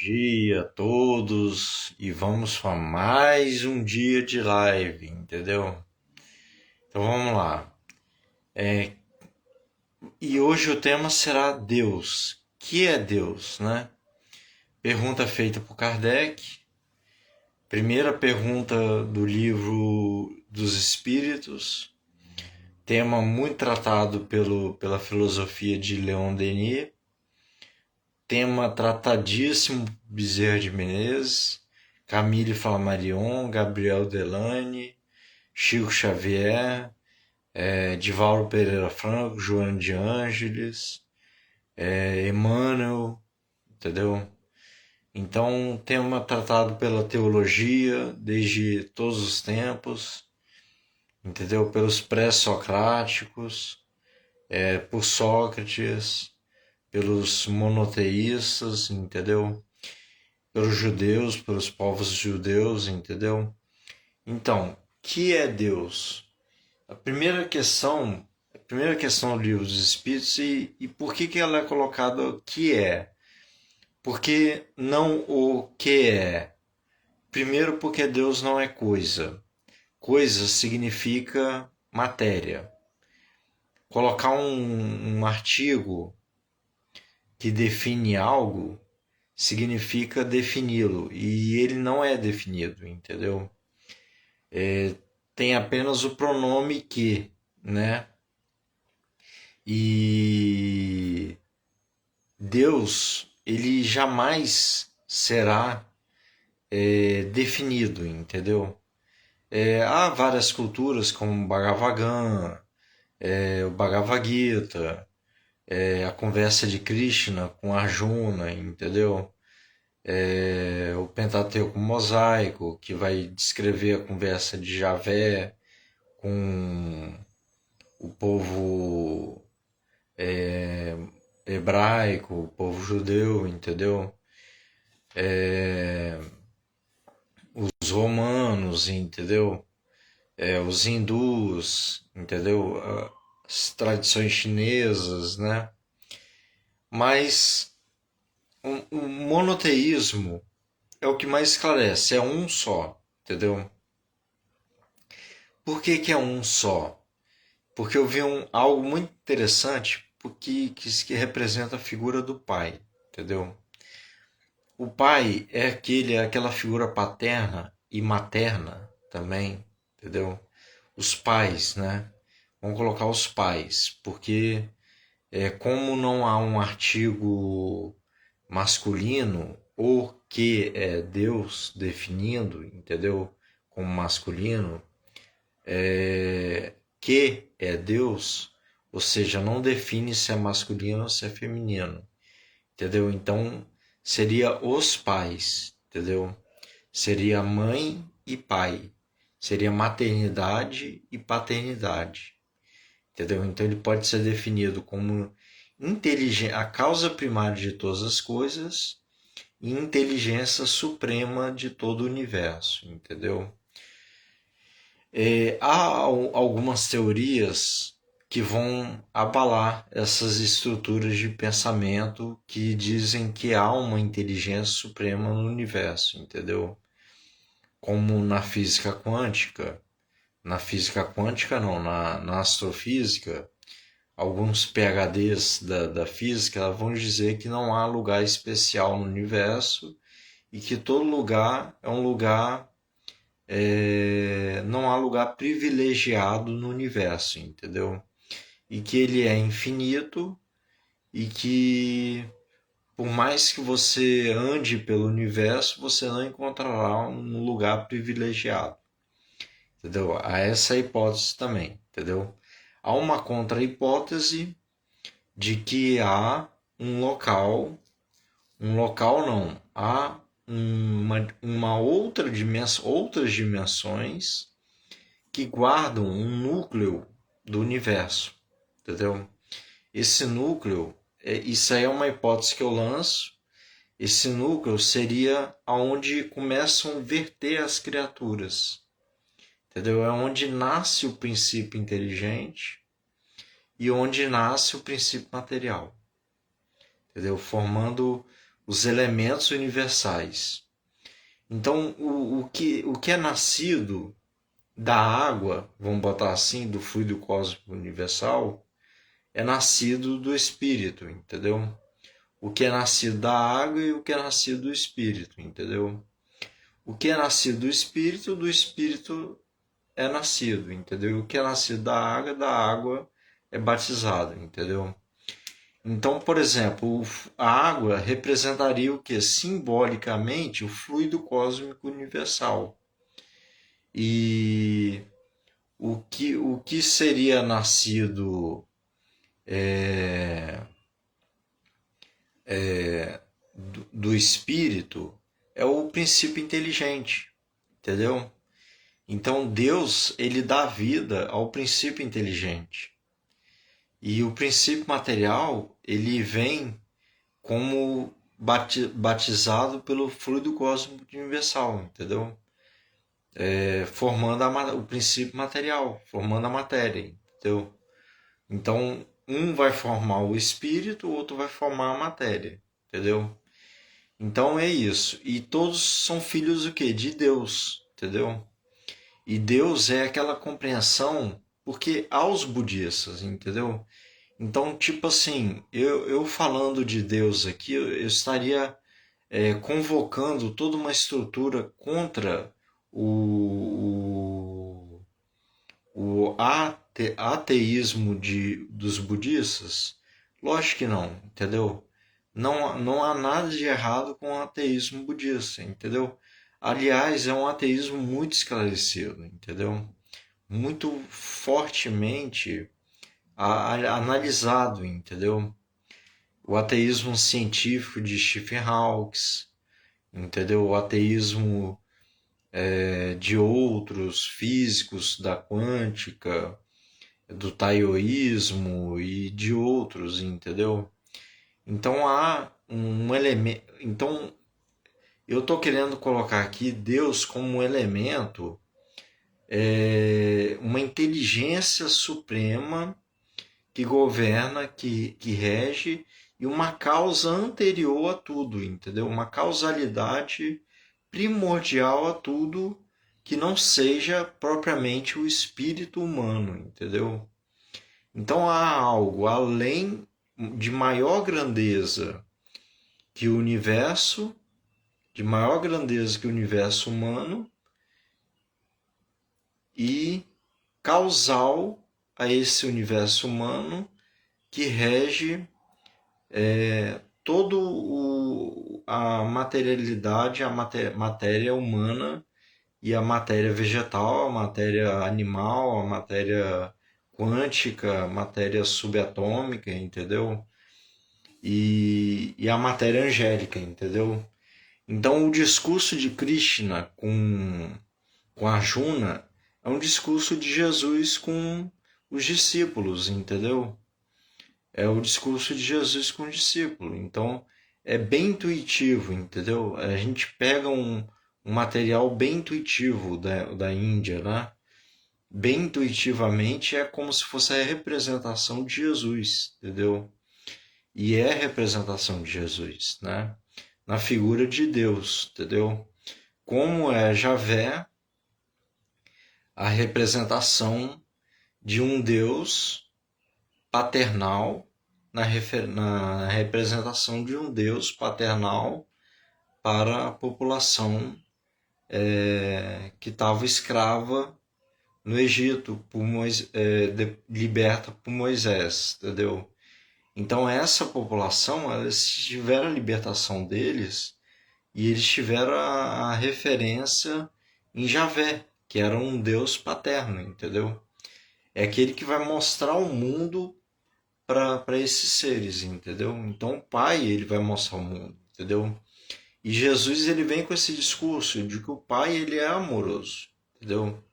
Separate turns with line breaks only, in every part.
Dia a todos e vamos para mais um dia de live, entendeu? Então vamos lá. E hoje o tema será Deus. Que é Deus, né? Pergunta feita por Kardec. Primeira pergunta do livro dos Espíritos. Tema muito tratado pela filosofia de Leon Denis. Tema tratadíssimo Bezerra de Menezes, Camille Flammarion, Gabriel Delany, Chico Xavier, Divaldo Pereira Franco, Joana de Ângeles, Emmanuel, entendeu? Então, tema tratado pela teologia desde todos os tempos, entendeu? Pelos pré-socráticos, por Sócrates, pelos monoteístas, entendeu? Pelos judeus, pelos povos judeus, entendeu? Então, que é Deus? A primeira questão do livro dos Espíritos e por que ela é colocada que é? Porque não o que é. Primeiro, porque Deus não é coisa. Coisa significa matéria. Colocar um artigo que define algo significa defini-lo e ele não é definido, entendeu? Tem apenas o pronome que, né? E Deus, ele jamais será definido, entendeu? Há várias culturas como o Bhagavad o Bhagavad Gita, a conversa de Krishna com Arjuna, entendeu? O Pentateuco Mosaico, que vai descrever a conversa de Javé com o povo hebraico, o povo judeu, entendeu? Os romanos, entendeu? Os hindus, entendeu? As tradições chinesas, né? Mas o monoteísmo é o que mais esclarece, é um só, entendeu? Por que é um só? Porque eu vi algo muito interessante que representa a figura do pai, entendeu? O pai é aquela figura paterna e materna também, entendeu? Os pais, né? Vamos colocar os pais, porque como não há um artigo masculino, o que é Deus definindo, entendeu? Como masculino, que é Deus, ou seja, não define se é masculino ou se é feminino, entendeu? Então seria os pais, entendeu? Seria mãe e pai, seria maternidade e paternidade, entendeu? Então ele pode ser definido como a causa primária de todas as coisas e inteligência suprema de todo o universo, entendeu? Há algumas teorias que vão abalar essas estruturas de pensamento que dizem que há uma inteligência suprema no universo, entendeu? Como na física quântica não, na astrofísica, alguns PhDs da física vão dizer que não há lugar especial no universo e que todo lugar é um lugar não há lugar privilegiado no universo, entendeu? E que ele é infinito e que por mais que você ande pelo universo, você não encontrará um lugar privilegiado, entendeu? Há essa hipótese também, entendeu? Há uma contra-hipótese de que há um local não, há uma outras dimensões que guardam um núcleo do universo, entendeu? Esse núcleo, isso aí é uma hipótese que eu lanço. Esse núcleo seria aonde começam a verter as criaturas, entendeu? É onde nasce o princípio inteligente e onde nasce o princípio material, entendeu? Formando os elementos universais. Então, o que é nascido da água, vamos botar assim, do fluido cósmico universal, é nascido do Espírito, entendeu? O que é nascido da água e o que é nascido do Espírito, entendeu? O que é nascido do Espírito é nascido, entendeu? O que é nascido da água é batizado, entendeu? Então, por exemplo, a água representaria o que? Simbolicamente, o fluido cósmico universal. E o que seria nascido do espírito é o princípio inteligente, entendeu? Então Deus, ele dá vida ao princípio inteligente. E o princípio material, ele vem como batizado pelo fluido cósmico universal, entendeu? Formando o princípio material, formando a matéria, entendeu? Então, um vai formar o espírito, o outro vai formar a matéria, entendeu? Então é isso. E todos são filhos do quê? De Deus, entendeu? E Deus é aquela compreensão, porque aos budistas, entendeu? Então, tipo assim, eu falando de Deus aqui, eu estaria convocando toda uma estrutura contra o, ateísmo dos budistas? Lógico que não, entendeu? Não há nada de errado com o ateísmo budista, entendeu? Aliás, é um ateísmo muito esclarecido, entendeu? Muito fortemente analisado, entendeu? O ateísmo científico de Stephen Hawking, entendeu? O ateísmo de outros físicos da quântica, do taoísmo e de outros, entendeu? Então há um elemento. Então eu estou querendo colocar aqui Deus como um elemento, uma inteligência suprema que governa, que rege e uma causa anterior a tudo, entendeu? Uma causalidade primordial a tudo que não seja propriamente o espírito humano, entendeu? Então há algo além de maior grandeza que o universo, de maior grandeza que o universo humano e causal a esse universo humano que rege todo a materialidade, a matéria humana e a matéria vegetal, a matéria animal, a matéria quântica, a matéria subatômica, entendeu? E a matéria angélica, entendeu? Então o discurso de Krishna com Arjuna é um discurso de Jesus com os discípulos, entendeu? É o discurso de Jesus com o discípulo. Então é bem intuitivo, entendeu? A gente pega um material bem intuitivo da Índia, né? Bem intuitivamente é como se fosse a representação de Jesus, entendeu? E é a representação de Jesus, né? Na figura de Deus, entendeu? Como é Javé a representação de um Deus paternal, na representação de um Deus paternal para a população que estava escrava no Egito, liberta por Moisés, entendeu? Então essa população, eles tiveram a libertação deles e eles tiveram a referência em Javé, que era um Deus paterno, entendeu? É aquele que vai mostrar o mundo para esses seres, entendeu? Então o Pai, ele vai mostrar o mundo, entendeu? E Jesus, ele vem com esse discurso de que o Pai, ele é amoroso, entendeu?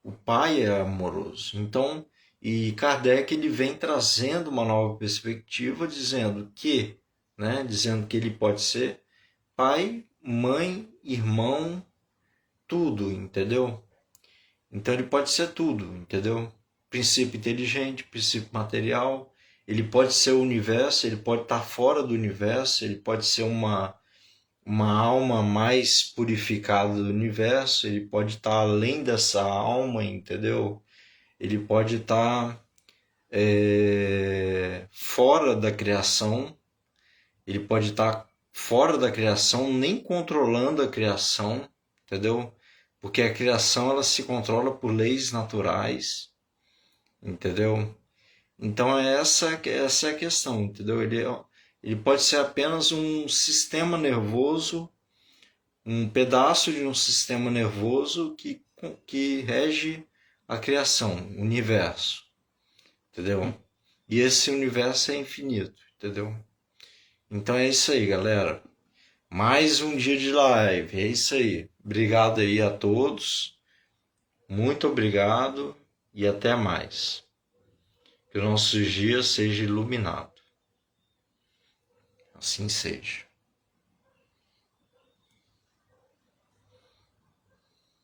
O Pai é amoroso. Então, e Kardec, ele vem trazendo uma nova perspectiva, dizendo que, né, dizendo que ele pode ser pai, mãe, irmão, tudo, entendeu? Então ele pode ser tudo, entendeu? Princípio inteligente, princípio material, ele pode ser o universo, ele pode estar fora do universo, ele pode ser uma alma mais purificada do universo, ele pode estar além dessa alma, entendeu? Ele pode estar fora da criação, ele pode estar fora da criação, nem controlando a criação, entendeu? Porque a criação ela se controla por leis naturais, entendeu? Então essa é a questão, entendeu? Ele pode ser apenas um sistema nervoso, um pedaço de um sistema nervoso que rege a criação, o universo, entendeu? E esse universo é infinito, entendeu? Então é isso aí, galera. Mais um dia de live, é isso aí. Obrigado aí a todos, muito obrigado e até mais. Que o nosso dia seja iluminado. Assim seja.